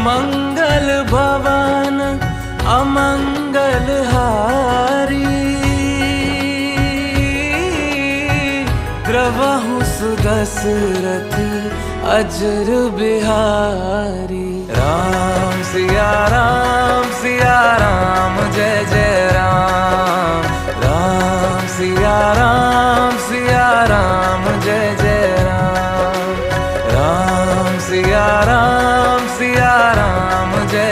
मंगल भवन अमंगल हारी, द्रवहु सुदशरथ अजर बिहारी। राम सिया